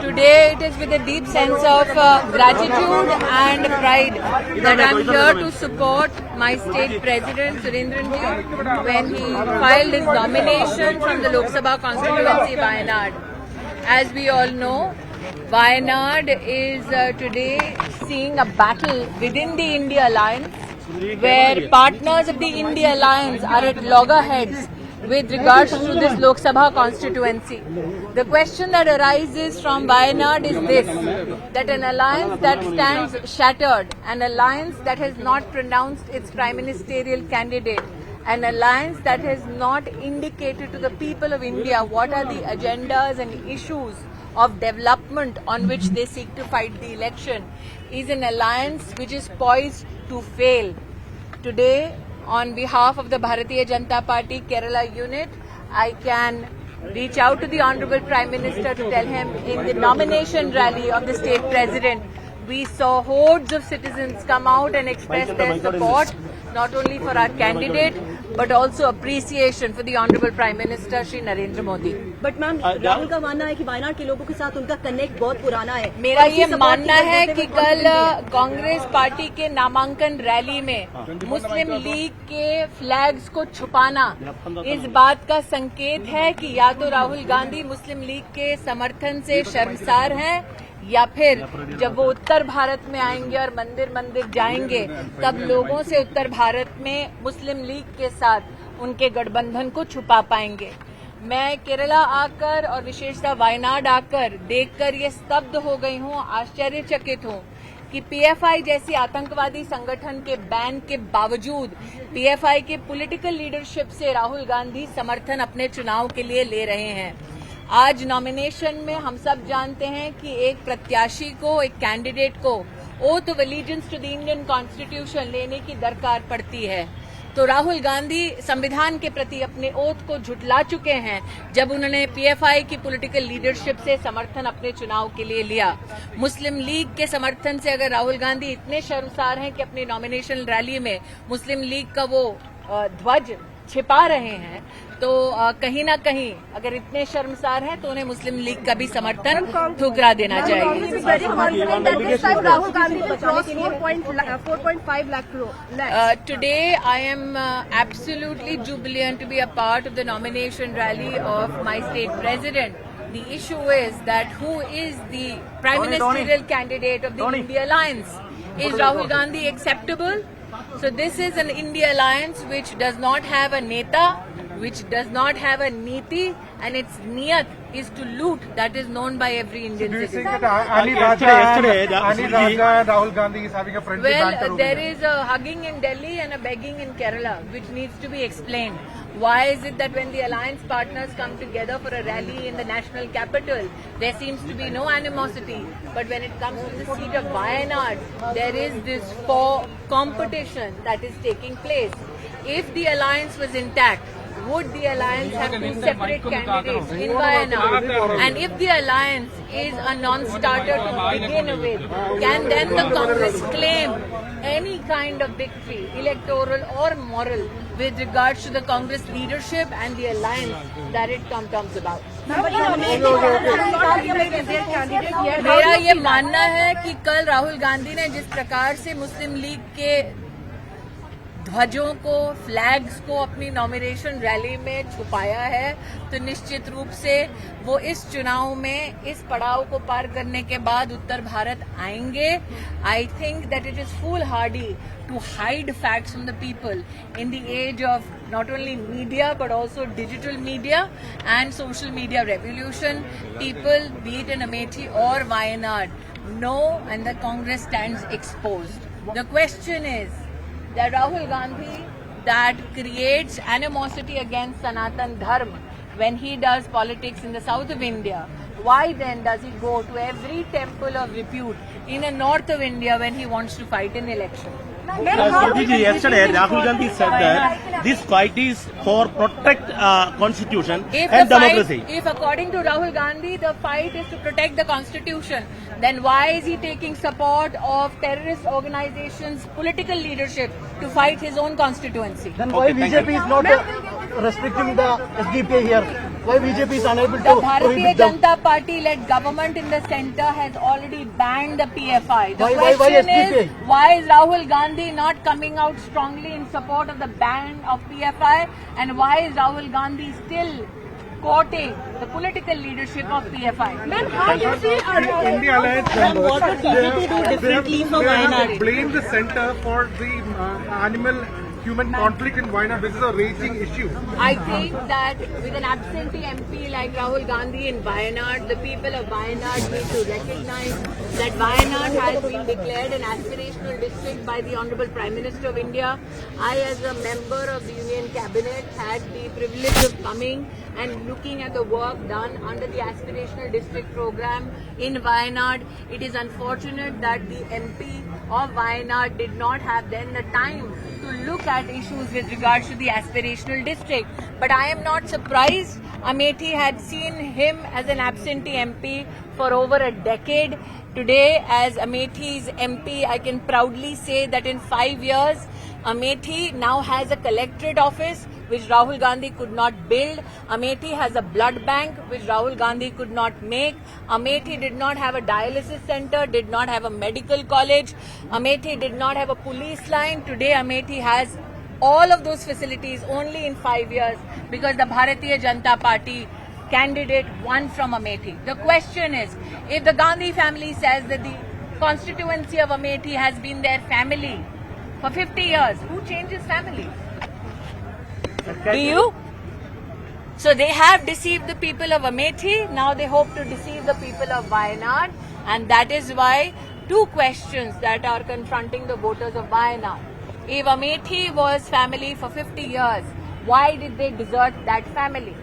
Today it is with a deep sense of gratitude and pride that I am here to support my state president Surendran ji when he filed his nomination from the Lok Sabha constituency Wayanad. As we all know, Wayanad is today seeing a battle within the India Alliance where partners of the India Alliance are at loggerheads with regards to this Lok Sabha constituency. The question that arises from Wayanad is this, that an alliance that stands shattered, an alliance that has not pronounced its prime ministerial candidate, an alliance that has not indicated to the people of India what are the agendas and issues of development on which they seek to fight the election, is an alliance which is poised to fail. Today, on behalf of the Bharatiya Janata Party Kerala unit, I can reach out to the Honorable Prime Minister to tell him in the nomination rally of the state president, we saw hordes of citizens come out and express their support, not only for our candidate, but also appreciation for the Honorable Prime Minister Shri Narendra Modi. But ma'am Rahul का मानना है कि वायनाड के लोगों के साथ उनका connect बहुत पुराना है. मेरा ये मानना है कि कल कांग्रेस पार्टी के नामांकन रैली में मुस्लिम लीग के फ्लैग्स को छुपाना इस बात का संकेत है कि या तो राहुल गांधी मुस्लिम लीग के समर्थन से शर्मसार हैं, या फिर जब वो उत्तर भारत में आएंगे और मंदिर मंदिर जाएंगे तब लोगों से उत्तर भारत में मुस्लिम लीग के साथ उनके गठबंधन को छुपा पाएंगे. मैं केरला आकर और विशेषतः वायनाड आकर देखकर ये स्तब्ध हो गई हूँ, आश्चर्यचकित हूँ कि पीएफआई जैसी आतंकवादी संगठन के बैन के बावजूद पीएफआई के पॉलिटिकल लीडरशिप से राहुल गांधी समर्थन अपने चुनाव के लिए ले रहे हैं. आज नॉमिनेशन में हम सब जानते हैं कि एक प्रत्याशी को, एक कैंडिडेट को oath of allegiance to the Indian constitution लेने की दरकार पड़ती है. तो राहुल गांधी संविधान के प्रति अपने ओथ को झुटला चुके हैं जब उन्होंने पीएफआई की पॉलिटिकल लीडरशिप से समर्थन अपने चुनाव के लिए लिया. मुस्लिम लीग के समर्थन से अगर राहुल गांधी इतने शर्मसार हैं कि अपनी नॉमिनेशन रैली में मुस्लिम लीग का वो ध्वज छिपा रहे हैं, तो कहीं ना कहीं अगर इतने शर्मसार हैं तो उन्हें मुस्लिम लीग का भी समर्थन ठुकरा देना चाहिए. Today I am absolutely jubilant to be a part of the nomination rally of my state president. The issue is that who is the prime ministerial candidate of the India Alliance? Is Rahul Gandhi acceptable? So this is an India Alliance which does not have a neta, which does not have a niti, and its niyat is to loot. That is known by every Indian citizen. Do you think that Ani Raja and Rahul Gandhi is having a friendly banter? Well, there is a hugging in Delhi and a begging in Kerala, which needs to be explained. Why is it that when the alliance partners come together for a rally in the national capital, there seems to be no animosity, but when it comes to the seat of Wayanad, there is this competition that is taking place. If the alliance was intact, would the alliance have two separate candidates in Wayanad? And if the alliance is a non-starter to begin with, can then the Congress claim any kind of victory, electoral or moral, with regards to the Congress leadership and the alliance that it comes about? मेरा ये मानना है कि कल राहुल गांधी ने जिस प्रकार से मुस्लिम लीग के ध्वजों को, फ्लैग्स को अपनी नॉमिनेशन रैली में छुपाया है, तो निश्चित रूप से वो इस चुनाव में इस पड़ाव को पार करने के बाद उत्तर भारत आएंगे. I think that it is foolhardy to hide facts from the people in the age of not only media but also digital media and social media revolution. People, be it in Amethi or Wayanad, know and the Congress stands exposed. The question is that Rahul Gandhi, that creates animosity against Sanatan Dharma when he does politics in the south of India, why then does he go to every temple of repute in the north of India when he wants to fight an election? Yesterday, Rahul Gandhi said that this fight is for protect constitution and democracy. If according to Rahul Gandhi, the fight is to protect the constitution, then why is he taking support of terrorist organizations' political leadership to fight his own constituency? Then why BJP is not restricting the SDPI here? Why BJP is unable The to Bharatiya prohibit them? Janata Party-led government in the centre has already banned the PFI. The Why question SDPI? is, why is Rahul Gandhi not coming out strongly in support of the ban of PFI, and why is Rahul Gandhi still courting the political leadership of PFI? Ma'am, how do you see India Alliance members, what would BJP do differently for Wayanad? blame the centre for the animal-human conflict in Wayanad. This is a raging issue. I think that with an absentee MP like Rahul Gandhi in Wayanad, the people of Wayanad need to recognize that Wayanad has been declared an aspirational district by the Honorable Prime Minister of India. I, as a member of the Union Cabinet, had the privilege of coming and looking at the work done under the aspirational district program in Wayanad. It is unfortunate that the MP of Wayanad did not have then the time to look at issues with regards to the aspirational district. But I am not surprised. Amethi had seen him as an absentee MP for over a decade. Today, as Amethi's MP, I can proudly say that in 5 years, Amethi now has a collectorate office which Rahul Gandhi could not build. Amethi has a blood bank which Rahul Gandhi could not make. Amethi did not have a dialysis center, did not have a medical college. Amethi did not have a police line. Today Amethi has all of those facilities only in 5 years because the Bharatiya Janata Party candidate won from Amethi. The question is, if the Gandhi family says that the constituency of Amethi has been their family for 50 years, who changes family? Do you? So they have deceived the people of Amethi, now they hope to deceive the people of Wayanad, and that is why two questions that are confronting the voters of Wayanad. If Amethi was family for 50 years, why did they desert that family?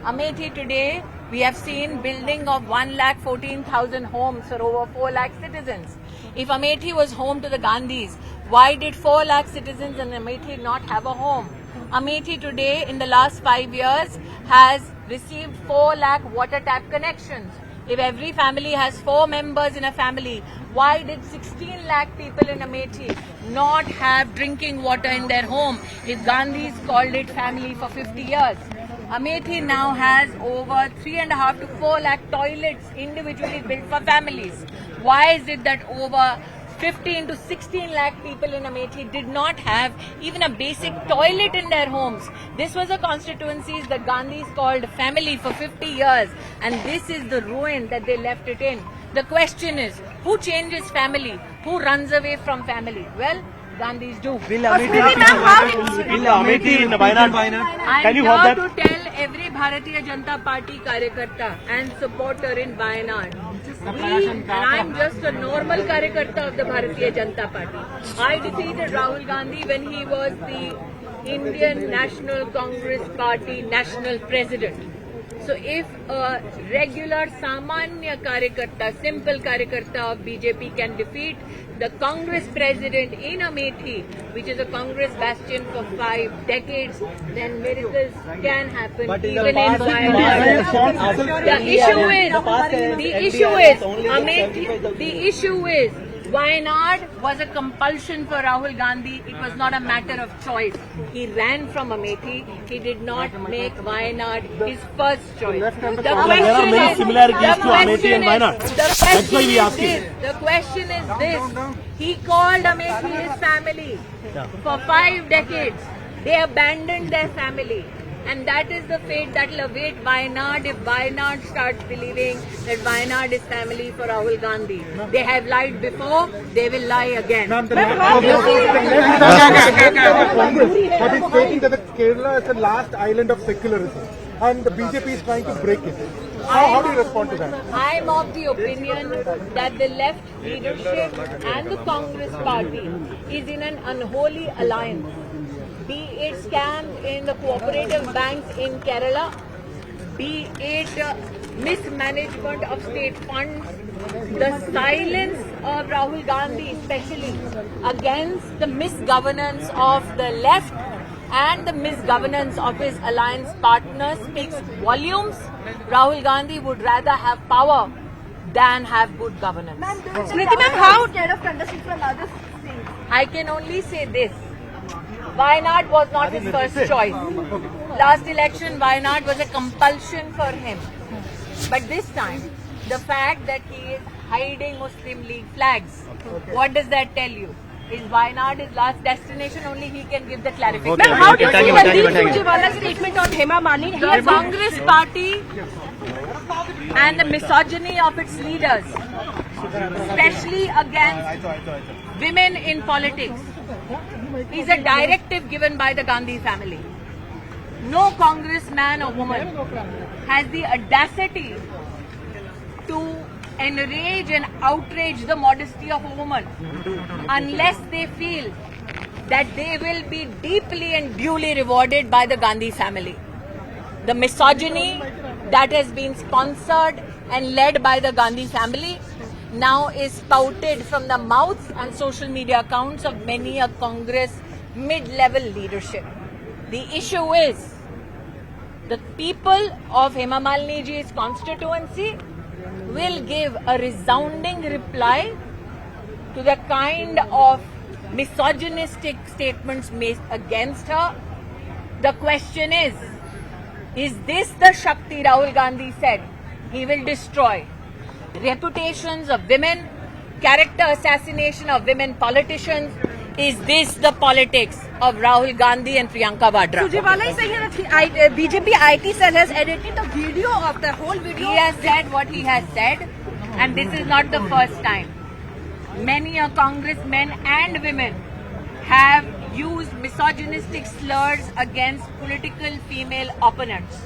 Amethi today, we have seen building of 1,14,000 homes for over 4 lakh citizens. If Amethi was home to the Gandhis, why did 4 lakh citizens in Amethi not have a home? Amethi today, in the last 5 years, has received 4 lakh water tap connections. If every family has 4 members in a family, why did 16 lakh people in Amethi not have drinking water in their home if Gandhis called it family for 50 years? Amethi now has over 3.5 to 4 lakh toilets individually built for families. Why is it that over 15 to 16 lakh people in Amethi did not have even a basic toilet in their homes? This was a constituency that Gandhis called family for 50 years, and this is the ruin that they left it in. The question is, who changes family? Who runs away from family? Well, Gandhis do. Will Amethi in Wayanad? Can you I'm hope proud that? to tell every Bharatiya Janata Party Karyakarta and supporter in Wayanad. And I'm just a normal Karyakarta of the Bharatiya Janata Party. I defeated Rahul Gandhi when he was the Indian National Congress Party National President. So if a regular Samanya Karyakarta, simple Karyakarta of BJP can defeat the Congress president in Amethi, which is a Congress bastion for 5 decades, then miracles can happen even in Wayanad. The issue is, Wayanad was a compulsion for Rahul Gandhi. It was not a matter of choice. He ran from Amethi. He did not make Wayanad his first choice. There are many similarities to Amethi and Wayanad. That's why we ask you. The question is this. He called Amethi his family for 5 decades. They abandoned their family. And that is the fate that will await Wayanad if Wayanad starts believing that Wayanad is family for Rahul Gandhi. They have lied before, they will lie again. But it's stating that Kerala is the last island of secularism, and the BJP is trying to break it. How do you respond to that? I am of the opinion that the left leadership and the Congress party is in an unholy alliance. Be it scams in the cooperative banks in Kerala, be it mismanagement of state funds, the silence of Rahul Gandhi especially against the misgovernance of the left and the misgovernance of his alliance partners speaks volumes. Rahul Gandhi would rather have power than have good governance. Smriti ma'am, how scared of contesting from other states? I can only say this. Wayanad was not his first choice. Last election, Wayanad was a compulsion for him. But this time, the fact that he is hiding Muslim League flags, what does that tell you? Is Wayanad his last destination? Only he can give the clarification. Ma'am, how do you see Randeep Surjewala's statement on Hema Malini? The Congress party and the misogyny of its leaders, especially against women in politics, is a directive given by the Gandhi family. No congressman or woman has the audacity to enrage and outrage the modesty of a woman unless they feel that they will be deeply and duly rewarded by the Gandhi family. The misogyny that has been sponsored and led by the Gandhi family now is spouted from the mouths and social media accounts of many a Congress mid-level leadership. The issue is the people of Hema Malini ji's constituency will give a resounding reply to the kind of misogynistic statements made against her. The question is this the Shakti Rahul Gandhi said he will destroy? Reputations of women, character assassination of women politicians. Is this the politics of Rahul Gandhi and Priyanka Vadra? Surjewala is saying that BJP IT cell has edited the video of the whole video. He has said what he has said, and this is not the first time. Many a congressmen and women have used misogynistic slurs against political female opponents.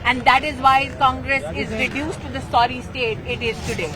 And that is why Congress is reduced to the sorry state it is today.